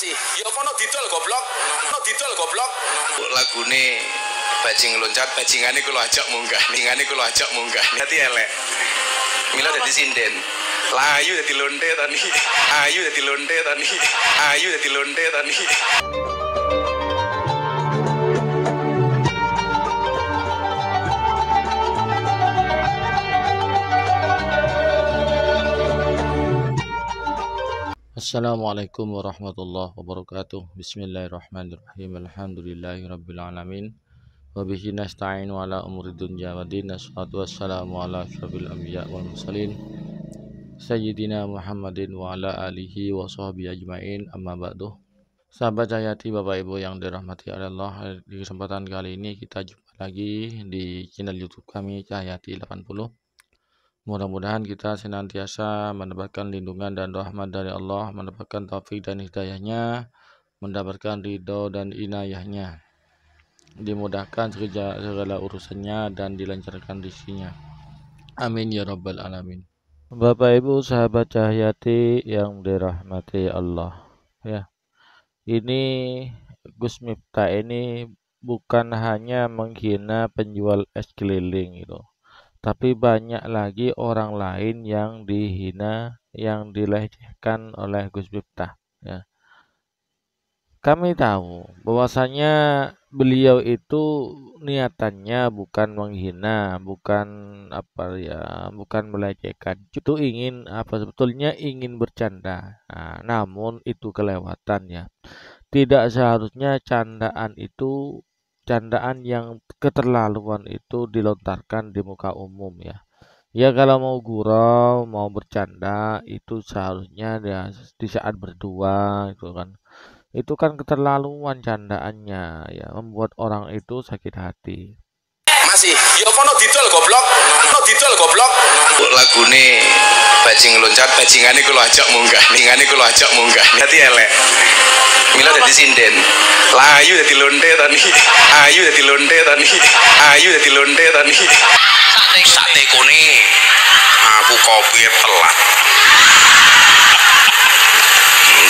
Masih, ya kono didol goblok. Kono didol goblok. Lagune bajing loncat, bajingane kula ajak munggah. Ningane kula ajak munggah. Dadi elek. Mila dadi sinden. Layu dadi lonte tani. Ayu dadi lonte tani. Ayu dadi lonte tani. Assalamualaikum warahmatullahi wabarakatuh. Bismillahirrahmanirrahim. Alhamdulillahirabbil alamin. Wa bihi nasta'in ala umuri dunya waddin. Wassalatu wassalamu ala asyrofil anbiya wal mursalin sayyidina Muhammadin wa ala alihi wa sahbihi ajmain. Amma ba'du. Sahabat Cahyati, Bapak Ibu yang dirahmati Allah, di kesempatan kali ini kita jumpa lagi di channel YouTube kami Cahyati 80. Mudah-mudahan kita senantiasa mendapatkan lindungan dan rahmat dari Allah, mendapatkan taufik dan hidayahnya, mendapatkan ridho dan inayahnya, dimudahkan segala urusannya dan dilancarkan rezekinya. Amin ya rabbal alamin. Bapak Ibu sahabat Cahyati yang dirahmati Allah, ya. Ini Gus Miftah ini bukan hanya menghina penjual es keliling itu, tapi banyak lagi orang lain yang dihina, yang dilecehkan oleh Gus Miftah. Ya. Kami tahu bahwasanya beliau itu niatannya bukan menghina, bukan bukan melecehkan. Itu ingin sebetulnya ingin bercanda. Nah, namun itu kelewatan ya. Tidak seharusnya candaan yang keterlaluan itu dilontarkan di muka umum ya. Ya kalau mau gurau, mau bercanda itu seharusnya ya di saat berdua itu kan. Itu kan keterlaluan candaannya ya, membuat orang itu sakit hati. Masih, ya kono didol goblok. Kono didol goblok. Lagune bajing loncat, bajingane kula ajak munggah. Ningane kula ajak munggah. Dadi elek. Mila dadi sinden. Layu dadi lonte tani. Ayu dadi lonte tani. Ayu dadi lonte tani. Sate kone. Aku kopi telat.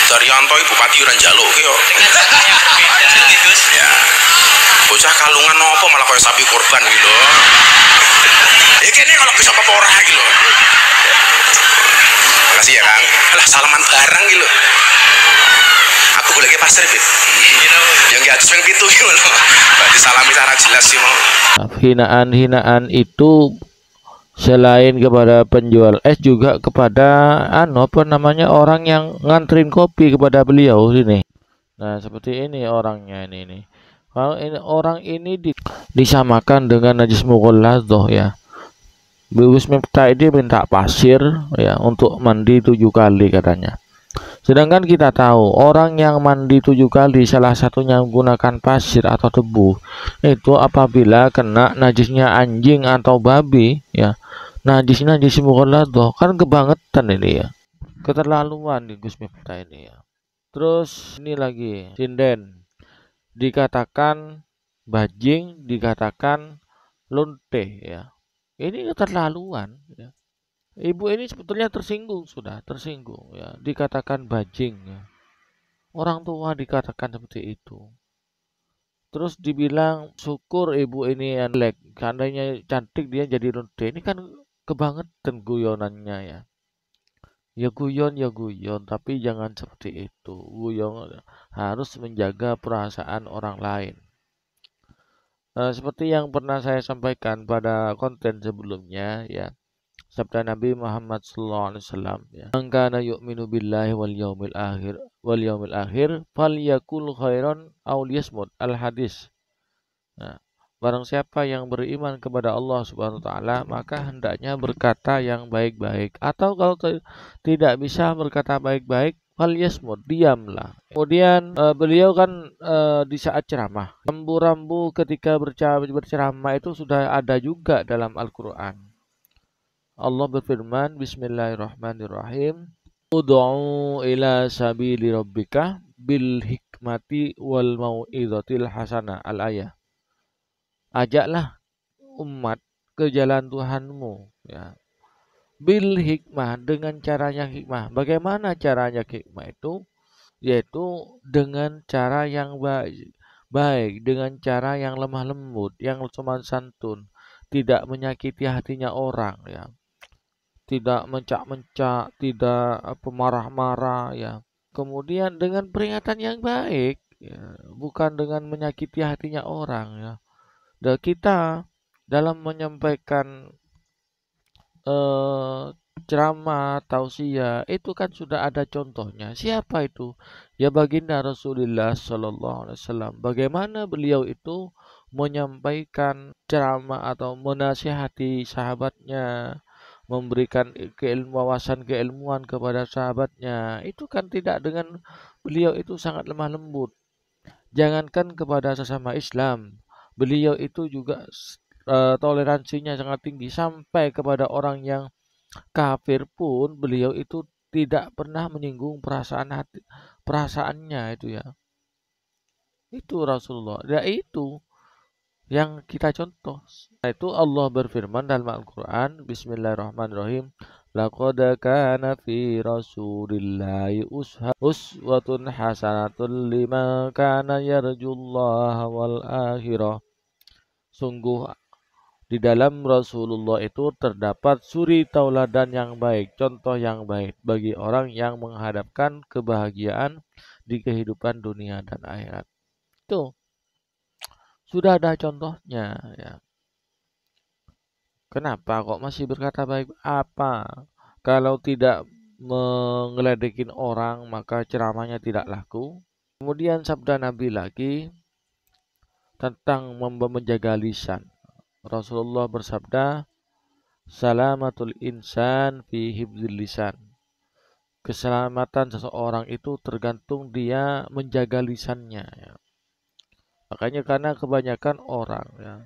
Daryanto Bupati ora njaluk ki yo. Ya. Bocah kalungan apa malah kaya sapi korban iki lho. Iki kene kalau bisa apa ora iki lho. Makasih ya, Kang. Alah salaman barang iki lho. Aku goleke pasir, Bib. Yang di atas yang pitu iki lho. Berarti salami secara jelas sih mau. Hinaan-hinaan itu selain kepada penjual es juga kepada orang yang nganterin kopi kepada beliau sini. Nah, seperti ini orangnya ini. Kalau ini orang ini disamakan dengan najis mughalladhah ya. Gus Miftah ini minta pasir ya untuk mandi 7 kali katanya. Sedangkan kita tahu orang yang mandi 7 kali salah satunya menggunakan pasir atau debu, itu apabila kena najisnya anjing atau babi ya, najis mughalladhah, kan kebangetan ini ya, keterlaluan di Gus Miftah ini ya. Terus ini lagi sinden, dikatakan bajing, dikatakan lonte ya, ini keterlaluan ya. Ibu ini sebetulnya sudah tersinggung ya, dikatakan bajing ya. Orang tua dikatakan seperti itu. Terus dibilang syukur ibu ini yang jelek, seandainya cantik dia jadi lonte. Ini kan kebangetan guyonannya ya. Ya guyon, tapi jangan seperti itu. Guyon harus menjaga perasaan orang lain. Seperti yang pernah saya sampaikan pada konten sebelumnya ya. Sabda Nabi Muhammad SAW ya. Man kana yu'minu billahi wal yaumil akhir falyakul khairan aw liyasmut. Al hadis. Nah, barang siapa yang beriman kepada Allah Subhanahu wa taala, maka hendaknya berkata yang baik-baik, atau kalau tidak bisa berkata baik-baik, falyasmut, diamlah. Kemudian beliau kan di saat ceramah, rambu-rambu ketika berceramah itu sudah ada juga dalam Al-Qur'an. Allah berfirman, Bismillahirrahmanirrahim, Ud'u ila sabili rabbika bil hikmati wal mau'izatil hasanah. Al-ayah. Ajaklah umat ke jalan Tuhanmu ya. Bil hikmah, dengan caranya hikmah. Bagaimana caranya hikmah itu? yaitu dengan cara yang baik, dengan cara yang lemah lembut, yang sopan santun, tidak menyakiti hatinya orang ya, tidak mencak-mencak, tidak marah-marah ya. Kemudian dengan peringatan yang baik ya, bukan dengan menyakiti hatinya orang ya. Dan kita dalam menyampaikan eh, ceramah, tausiah itu kan sudah ada contohnya. Siapa itu? Ya baginda Rasulullah Sallallahu Alaihi Wasallam. Bagaimana beliau itu menyampaikan ceramah atau menasihati sahabatnya, memberikan wawasan keilmuan kepada sahabatnya. Itu kan tidak dengan beliau itu sangat lemah lembut. Jangankan kepada sesama Islam, beliau itu juga toleransinya sangat tinggi sampai kepada orang yang kafir pun beliau itu tidak pernah menyinggung perasaannya itu ya. Itu Rasulullah. Ya itu yang kita contoh. Nah, itu Allah berfirman dalam Al-Qur'an, Bismillahirrahmanirrahim. Laqad kana fi Rasulillahi uswatun hasanatun liman kana yarjullaha wal akhirah. Sungguh di dalam Rasulullah itu terdapat suri tauladan yang baik, contoh yang baik bagi orang yang menghadapkan kebahagiaan di kehidupan dunia dan akhirat. Itu sudah ada contohnya ya. Kenapa kok masih berkata baik? Apa? Kalau tidak mengeledekin orang maka ceramahnya tidak laku. Kemudian sabda Nabi lagi tentang menjaga lisan. Rasulullah bersabda, Salamatul insan fi hibzil lisan. Keselamatan seseorang itu tergantung dia menjaga lisannya ya. Makanya karena kebanyakan orang ya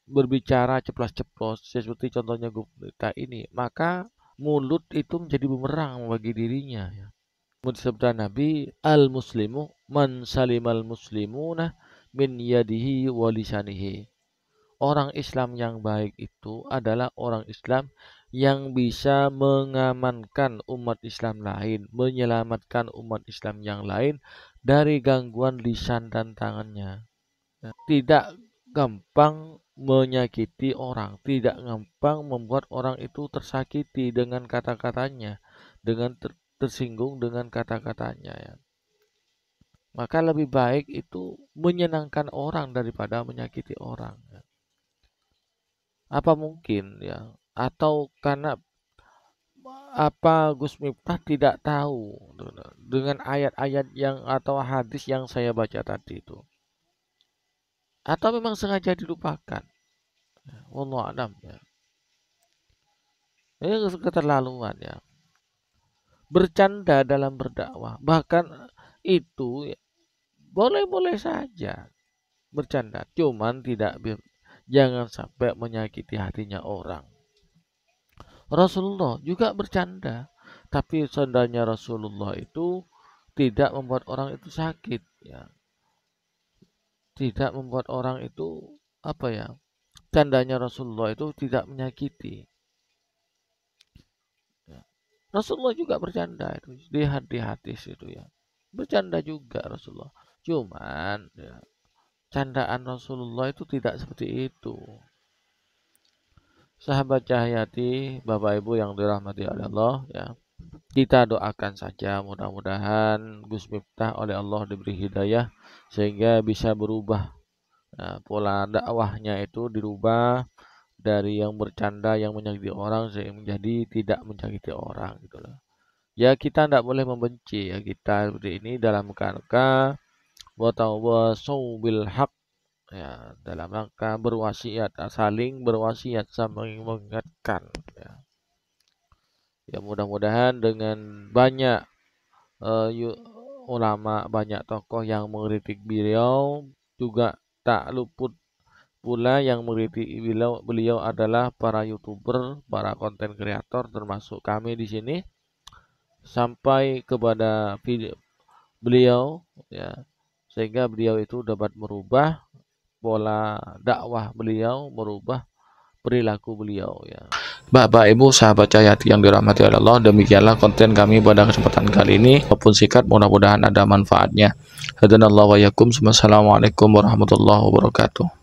berbicara ceplas-ceplos seperti contohnya kita ini, maka mulut itu menjadi bumerang bagi dirinya ya. Sabda Nabi, al-muslimu man salimal muslimuna min yadihi wa lisanihi. Orang Islam yang baik itu adalah orang Islam yang bisa mengamankan umat Islam lain, menyelamatkan umat Islam yang lain dari gangguan lisan dan tangannya. Tidak gampang menyakiti orang, tidak gampang membuat orang itu tersakiti dengan kata-katanya, dengan tersinggung dengan kata-katanya ya. Maka lebih baik itu menyenangkan orang daripada menyakiti orang ya. Apa mungkin ya, atau karena apa Gus Miftah tidak tahu dengan ayat-ayat yang atau hadis yang saya baca tadi itu, atau memang sengaja dilupakan? Wallahu a'lam ya. Ini keterlaluan ya. Bercanda dalam berdakwah, bahkan itu ya, boleh-boleh saja bercanda, cuman jangan sampai menyakiti hatinya orang. Rasulullah juga bercanda, tapi candanya Rasulullah itu tidak membuat orang itu sakit ya. Tidak membuat orang itu apa ya? Candanya Rasulullah itu tidak menyakiti. Ya. Rasulullah juga bercanda itu di hadis itu ya. Bercanda juga Rasulullah. Cuman ya, candaan Rasulullah itu tidak seperti itu. Sahabat Cahyati, Bapak Ibu yang dirahmati oleh Allah ya. Kita doakan saja mudah-mudahan Gus Miftah oleh Allah diberi hidayah sehingga bisa berubah. Nah, pola dakwahnya itu dirubah dari yang bercanda yang menyakiti orang sehingga menjadi tidak menyakiti orang gitu loh. Ya kita tidak boleh membenci ya, kita seperti ini dalam rangka watawasau bil haq ya, dalam rangka berwasiat, saling berwasiat saling mengingatkan ya. Ya mudah-mudahan dengan banyak ulama, banyak tokoh yang mengkritik beliau, juga tak luput pula yang mengkritik beliau adalah para YouTuber, para konten kreator termasuk kami di sini, sampai kepada video beliau ya, sehingga beliau itu dapat merubah pola dakwah beliau, merubah perilaku beliau ya. Bapak, Ibu, sahabat Cahyati yang dirahmati oleh Allah, demikianlah konten kami pada kesempatan kali ini. Walaupun singkat, mudah-mudahan ada manfaatnya. Hadanallahu wa yakum. Wassalamualaikum warahmatullahi wabarakatuh.